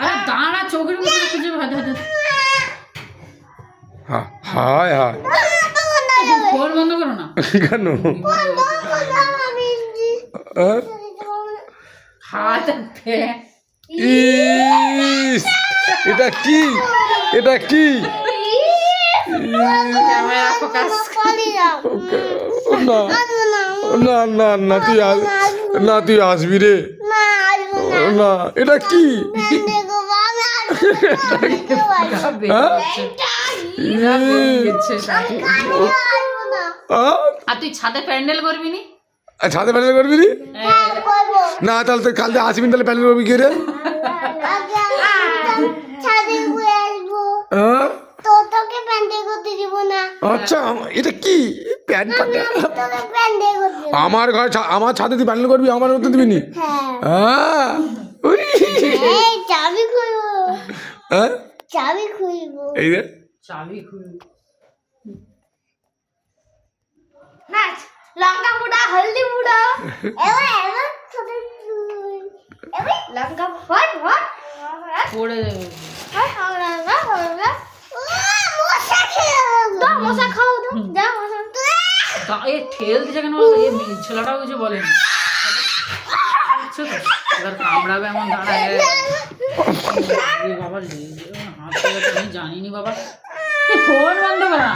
আরে দাঁড়া, চোখের মুখে খুঁজে হায় হায় ফোন বন্ধ করো না কেন? ইস, এটা কি? এটা কি? Camera focus. না না না না তুই না তুই আসবি রে না। এটা কি? আর তুই ছাদে প্যান্ডেল করবি নি? ছাদে প্যান্ডেল করবি নি? না তাহলে তুই কালকে আসবি, তাহলে প্যান্ডেল করবি কে রে? আচ্ছা, এটা কি প্যান্ট? আমার ঘর, আমার ছাদে তুই প্যান্ডেল করবি, আমার মতো দিবি নি? এই রে চাবি খুলবো। লঙ্কা মুড়া, হলদি মুড়া, লঙ্কা পড়ে যাবে। মশা খাও এ ঠেল দিছে কেন? ছেলেটাও কিছু বলেনি। এবার কামড়াবে এমন দাঁড়ায়। বাবা হাত আমি জানিনি বাবা। ফোন বন্ধ কর না।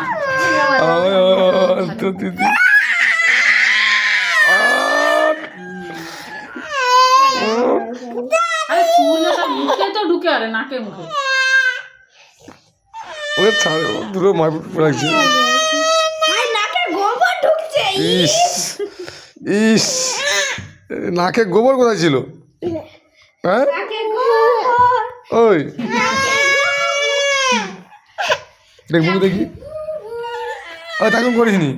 আরে চুলটা মুখে তো ঢুকে, আরে নাকে মুখে। ওরে ছাড়, দুটো মার লাগছে। ইস ইস, নাকে গোবর কোথায় ছিল? হ্যাঁ ওই দেখ মুখ দেখি। তখন করিসনি।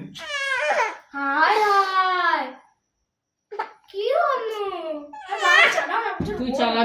তুই চালাবি।